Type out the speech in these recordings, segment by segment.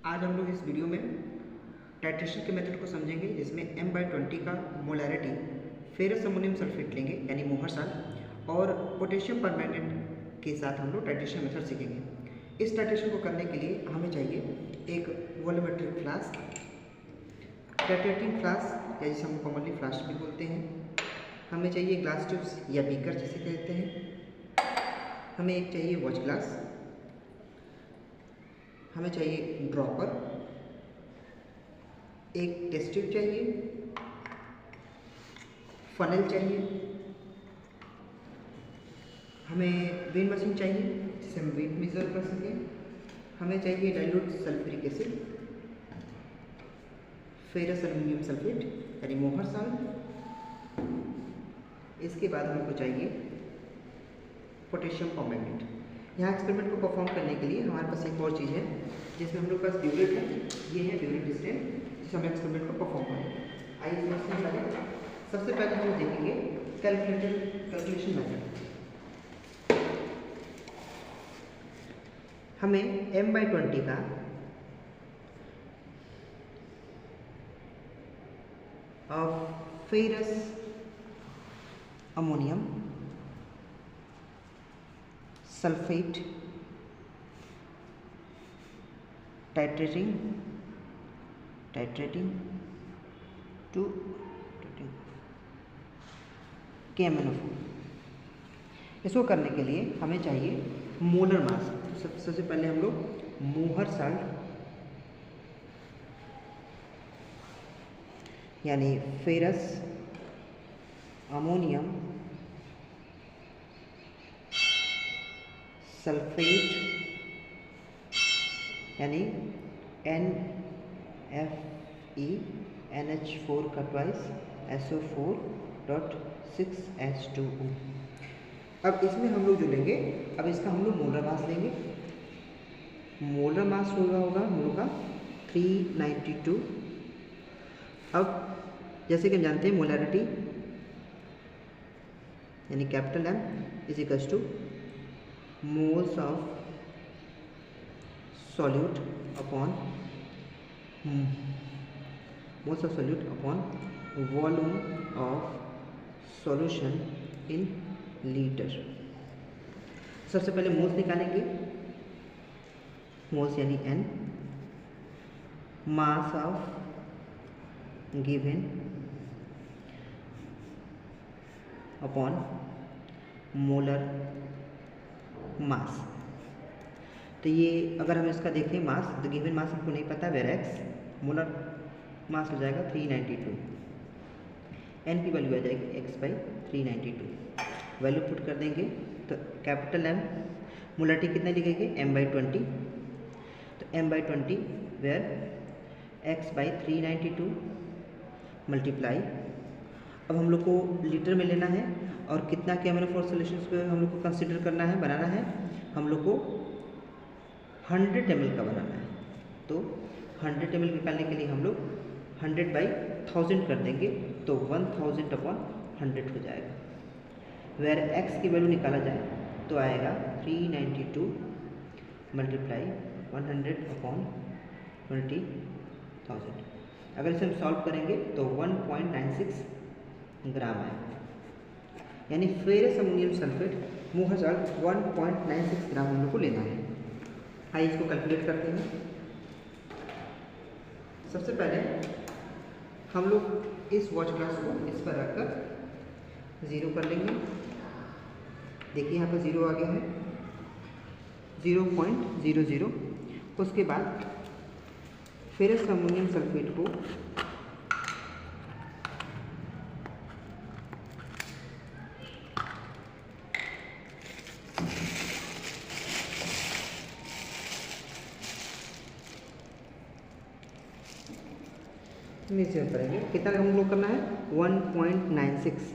आज हम लोग इस वीडियो में टाइट्रेशन के मेथड को समझेंगे, जिसमें M/20 का मोलैरिटी फेरस अमोनियम सल्फेट लेंगे यानी मोहर साल्ट, और पोटेशियम परमैंगनेट के साथ हम लोग टाइट्रेशन मेथड सीखेंगे। इस टाइट्रेशन को करने के लिए हमें चाहिए एक वॉल्यूमेट्रिक फ्लास्क, टाइट्रेटिंग फ्लास्क या जिसे हम कॉमनली फ्लास्क भी बोलते हैं। हमें चाहिए ग्लास ट्यूब्स या बीकर जिसे कहते हैं। हमें एक चाहिए वॉच ग्लास, हमें चाहिए ड्रॉपर, एक टेस्ट ट्यूब चाहिए, फनल चाहिए, हमें वेन मशीन चाहिए जिससे हम वेट मेजर कर सकें, हमें चाहिए dilute sulphuric acid, ferrous aluminium sulphate यानी मोहर साल्ट। इसके बाद हमको चाहिए पोटेशियम परमैंगनेट। यहाँ एक्सपेरिमेंट को परफॉर्म करने के लिए हमारे पास एक और चीज़ है जिसमें हम लोग के पास ब्यूरेट है। ये है ब्यूरेट स्टैंड जिससे हम एक्सपेरिमेंट को परफॉर्म करेंगे। आइए समझते हैं पहले। सबसे पहले हम देखेंगे कैलकुलेशन मेथड। हमें M/20 का ferrous ammonium sulphate titrating to KMnO4। इसको करने के लिए हमें चाहिए मोलर मास। सबसे पहले हम लोग मोहर साल्ट यानी फेरस अमोनियम सल्फेट यानी NF(NH4) का ट्वाइस SO4.6H2O। अब इसमें हम लोग जो लेंगे, अब इसका हम लोग मोलर मास लेंगे। मोलर मास होगा हम लोग का 392। अब जैसे कि हम जानते हैं मोलैरिटी यानी capital M is equals two moles of solute upon volume of solution in litre. सबसे पहले मोल्स निकालेंगे। मोल्स यानी N, mass of given upon molar mass. तो ये अगर हम इसका देखें मास, तो गिवन मास हमको नहीं पता, वेर एक्स मोलर मास हो जाएगा 392। एन की वैल्यू आ जाएगी x/392। वैल्यू पुट कर देंगे तो कैपिटल M मोलरिटी कितना लिखेंगे M/20। तो M/20 वेयर x/392 मल्टीप्लाई। अब हम लोग को लीटर में लेना है और कितना KMnO4 सोल्यूशन को हम लोग को कंसिडर करना है, बनाना है। हम लोग को 100 ml का बनाना है। तो 100 ml निकालने के लिए हम लोग 100/1000 कर देंगे तो 1000/100 हो जाएगा। वेर x की वैल्यू निकाला जाए तो आएगा 392 मल्टीप्लाई 100/20,000। अगर इसे हम सॉल्व करेंगे तो 1.96 ग्राम आएगा, यानी फेरस अमोनियम सल्फेट मोहर साल्ट 1.96 ग्राम हम लोग को लेना है। आइए इसको कैलकुलेट करते हैं। सबसे पहले हम लोग इस वॉच ग्लास को इस पर रखकर 0 कर लेंगे। देखिए यहाँ पर 0 आ गया है, 0.00। उसके बाद फेरस अमोनियम सल्फेट को नीचे करेंगे। कितना हम लोग करना है 1.96।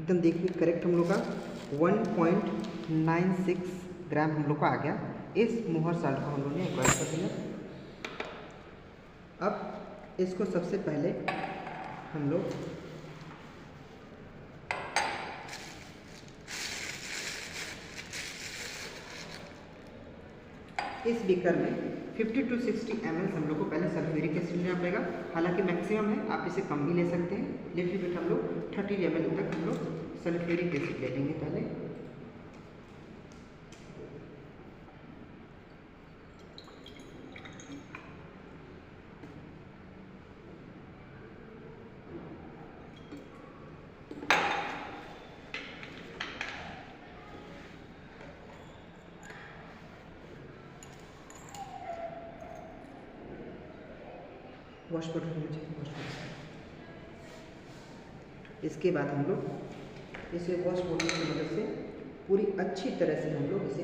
एकदम देखिए करेक्ट हम लोग का 1.96 ग्राम हम लोग का आ गया। इस मोहर साल्ट को हम लोग ने एक्वायर कर दिया। अब इसको सबसे पहले हम लोग इस बीकर में 50 to 60 ml हम लोग को पहले सल्फ्यूरिक एसिड लेना पड़ेगा। हालांकि मैक्सिमम है, आप इसे कम भी ले सकते हैं। लिटिल बिट हम लोग 30 ml तक हम लोग सल्फ्यूरिक एसिड ले लेंगे पहले। वॉश बॉटल होना चाहिए, वॉश बॉटल। इसके बाद हम लोग इसे वॉश बॉटल की मदद से पूरी अच्छी तरह से हम लोग इसे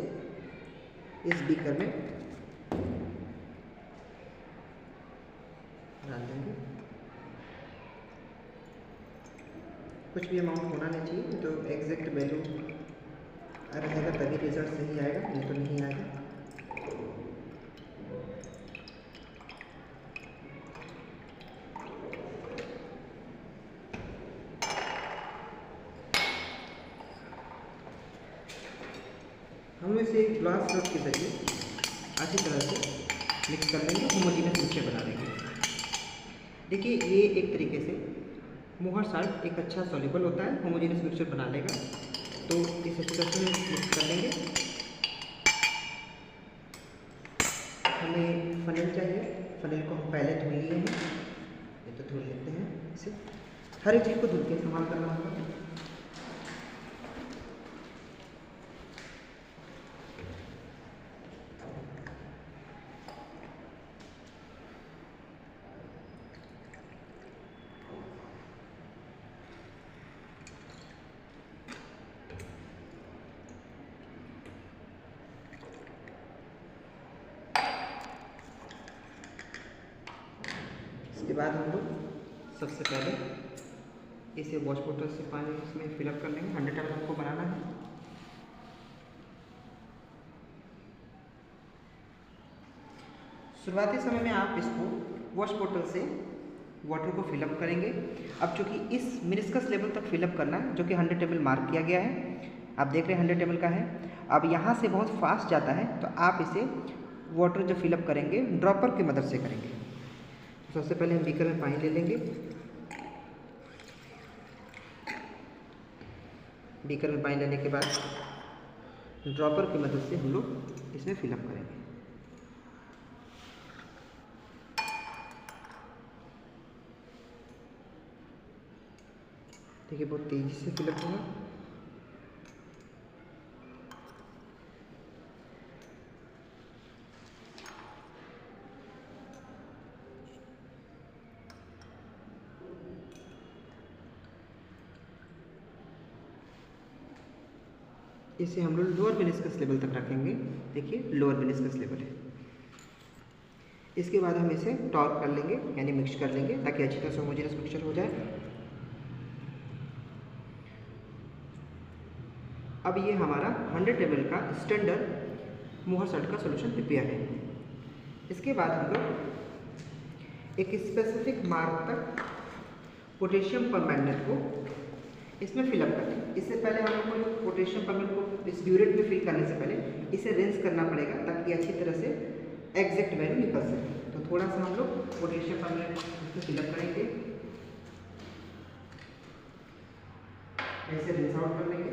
इस बीकर में डाल देंगे। कुछ भी अमाउंट होना नहीं चाहिए, तो एग्जैक्ट वैल्यू रहेगा तभी रिजल्ट सही आएगा, नहीं तो नहीं आएगा। हम इसे ग्लास रॉड के जरिए अच्छी तरह से मिक्स कर लेंगे, होमोजेनियस मिक्सचर बना देंगे। देखिए ये एक तरीके से मोहर साल्ट एक अच्छा सॉल्युबल होता है, होमोजेनियस मिक्सचर बना लेगा। तो इस अच्छी तरह से मिक्स कर लेंगे। हमें फनेल चाहिए, फनेल को हम पहले धुल लिए हैं, ये तो धुल लेते हैं। इसे हर एक चीज़ को धुल के इस्तेमाल करना होगा। इसके बाद हम लोग सबसे पहले इसे वॉश बॉटल से पानी इसमें फिलअप कर लेंगे। 100 ml हमको बनाना है। शुरुआती समय में आप इसको वॉश बॉटल से वाटर को फिलअप करेंगे। अब चूँकि इस मिनिस्कस लेवल तक फिलअप करना है, जो कि 100 ml मार्क किया गया है, आप देख रहे हैं 100 ml का है। अब यहाँ से बहुत फास्ट जाता है, तो आप इसे वाटर जो फिलअप करेंगे ड्रॉपर की मदद से करेंगे। सबसे पहले हम बीकर में पानी ले लेंगे। बीकर में पानी लेने के बाद ड्रॉपर की मदद से हम लोग इसमें फिलअप करेंगे। देखिए बहुत तेज़ी से फिलअप होगा। इसे हम लोग लोअर मेनिस्कस लेवल तक रखेंगे। देखिए लोअर मेनिस्कस लेवल है। इसके बाद हम इसे टॉर्क कर लेंगे, यानी मिक्स कर लेंगे, ताकि अच्छी तरह से होमोजेनियस मिक्सचर हो जाए। अब ये हमारा 100 ml का स्टैंडर्ड मोहर साल्ट का सॉल्यूशन प्रिपेयर है। इसके बाद हम लोग एक स्पेसिफिक मार्क तक पोटेशियम परमैंगनेट को इसमें फिलअप करें। इससे पहले हम लोग को पोटेशियम परमैंगनेट को इस ब्यूरेट में फिल करने से पहले इसे रिंस करना पड़ेगा, ताकि अच्छी तरह से एग्जैक्ट वैल्यू निकल सके। तो थोड़ा सा हम लोग पोटेशियम परमैंगनेट इसमें फिलअप करेंगे, ऐसे रिंस आउट कर लेंगे।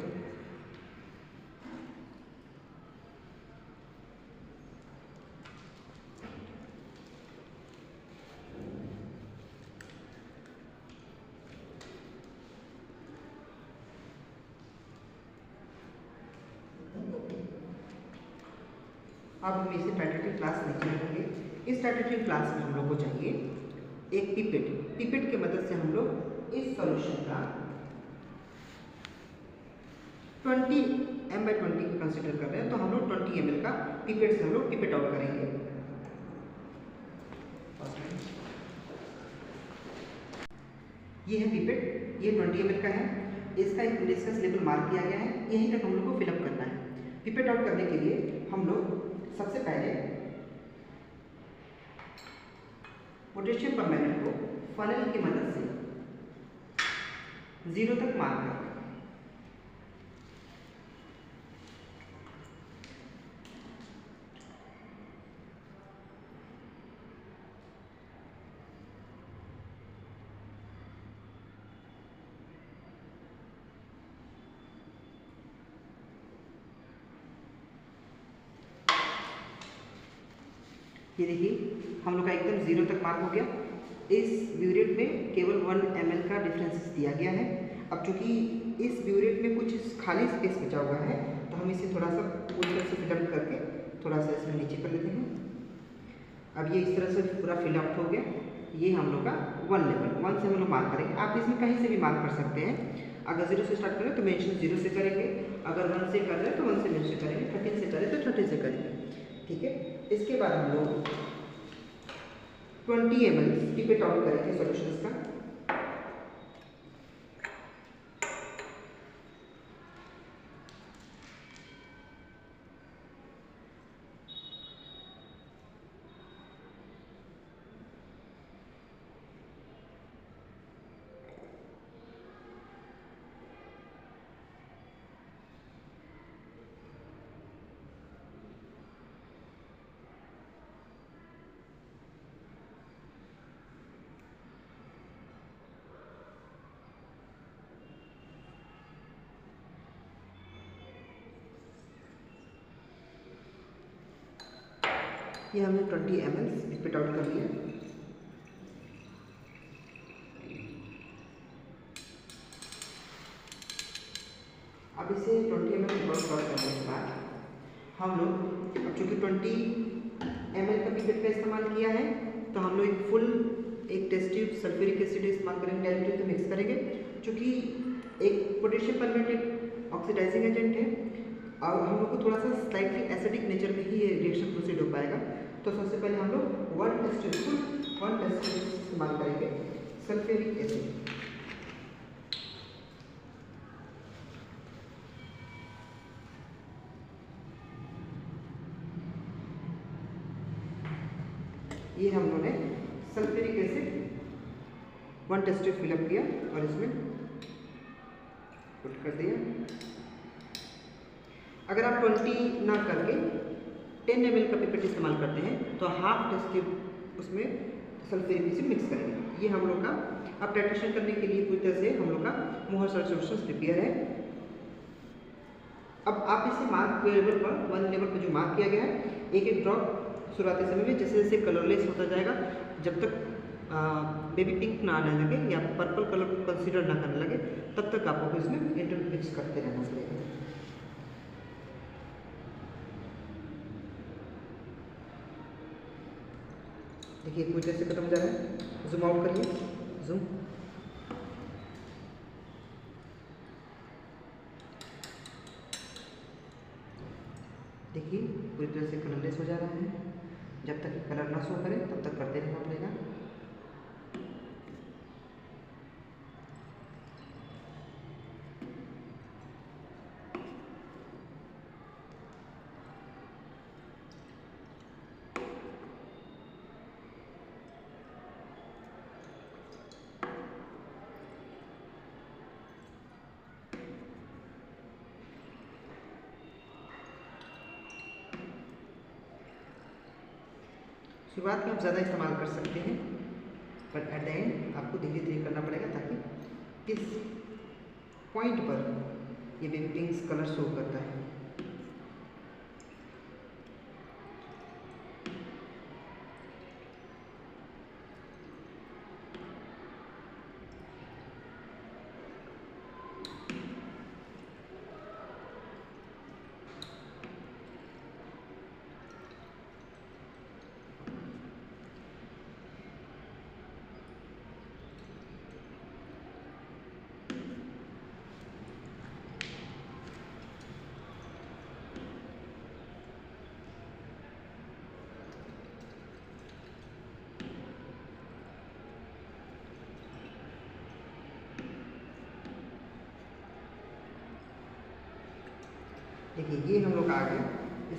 अब हम इसे टाइट्रेटिव क्लास नीचे रखेंगे। इस टाइट्रेटिव क्लास में हम लोग को चाहिए एक पिपेट। पिपेट की मदद से हम लोग इस सॉल्यूशन का 20 m/20 कंसीडर कर रहे हैं, तो हम लोग 20 ml का पिपेट से हम लोग पिपेट आउट करेंगे। ये है पिपेट, ये 20 ml का है। इसका एक डिस्टेंस लेवल मार्क किया गया है, यहीं तक हम लोग को फिलअप करना है। पिपेट आउट करने के लिए हम लोग सबसे पहले पोटेशियम परमैंगनेट को फनल की मदद से 0 तक मार्क करते हैं। ये देखिए हम लोग का एकदम 0 तक मार्क हो गया। इस ब्यूरेट में केवल 1 ml का डिफरेंस दिया गया है। अब चूंकि इस ब्यूरेट में कुछ खाली स्पेस बचा हुआ है तो हम इसे थोड़ा सा पूरी तरह से फिलअप करके थोड़ा सा इसमें नीचे कर लेते हैं। अब ये इस तरह से पूरा फिलअप हो गया। ये हम लोग का 1 लेवल 1 से हम लोग मार्क करेंगे। आप इसमें कहीं से भी मार्क कर सकते हैं। अगर 0 से स्टार्ट करें तो मेंशन 0 से करेंगे, अगर 1 से कर रहे हैं तो 1 से मेंशन करेंगे, 13 से करें तो 13 से करेंगे। ठीक है, इसके बाद हम लोग 20 ml पिपेट आउट करेंगे सॉल्यूशंस का। ये हमने 20 ml पिपेट आउट कर लिया। अब इसे 20 ml पिपेट आउट करने के बाद हम लोग अब चूँकि 20 ml का पिपेट का इस्तेमाल किया है तो हम लोग एक टेस्ट ट्यूब सल्फ्यूरिक एसिड इस्तेमाल करेंगे, डायरेक्टली तो मिक्स करेंगे। चूँकि एक पोटेशियम परमैंगनेट ऑक्सीडाइजिंग एजेंट है और हम लोग को थोड़ा सा स्लाइटली एसिडिक नेचर में ही ये रिएक्शन प्रोसीड हो पाएगा। तो सबसे पहले हम लोग 1 टेस्ट ट्यूब इस्तेमाल करेंगे सल्फ्यूरिक एसिड। ये हम लोगों ने sulphuric acid 1 test tube fill up किया और इसमें पुट कर दिया। अगर आप 20 ना करके 10 ml का पिपेट इस्तेमाल करते हैं तो हाफ टेस्ट ट्यूब उसमें सल्फ्यूरिक एसिड मिक्स करेंगे। ये हम लोग का अब टाइट्रेशन करने के लिए पूरी तरह से हम लोग का मोहर सॉल्ट सॉल्यूशन प्रिपेयर है। अब आप इसे मार्क लेवल पर 1 लेवल पर जो मार्क किया गया है एक एक ड्रॉप शुरुआती समय में जैसे जैसे कलरलेस होता जाएगा, जब तक बेबी पिंक ना आने लगे या पर्पल कलर को कंसीडर ना करने लगे तब तक आपको इसमें इंटरमिक्स करते रहना पड़ेगा। देखिए पूरी तरह से खत्म हो जा रहा है। जूम आउट करिए, जूम। देखिए पूरी तरह से कलरलेस हो जा रहा है। जब तक कलर ना शो करे तब तक करते रहना पड़ेगा। शुरुआत में आप ज़्यादा इस्तेमाल कर सकते हैं पर एट द एंड आपको धीरे धीरे करना पड़ेगा ताकि किस पॉइंट पर ये बेबी पिंक्स कलर शो करता है। देखिए ये हम लोग का आ गया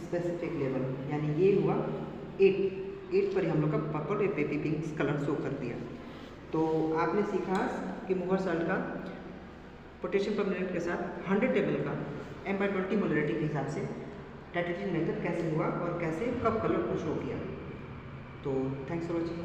स्पेसिफिक लेवल, यानी ये हुआ 8 पर ही हम लोग का पर्पल या बेबी पिंक कलर शो कर दिया। तो आपने सीखा कि मूहर साल्ट का पोटेशियम परमैंगनेट के साथ 100 ml का M/20 मोलरिटी के हिसाब से टाइट्रेशन मेथड कैसे हुआ और कैसे कब कलर को शो किया। तो थैंक्स फॉर वॉचिंग।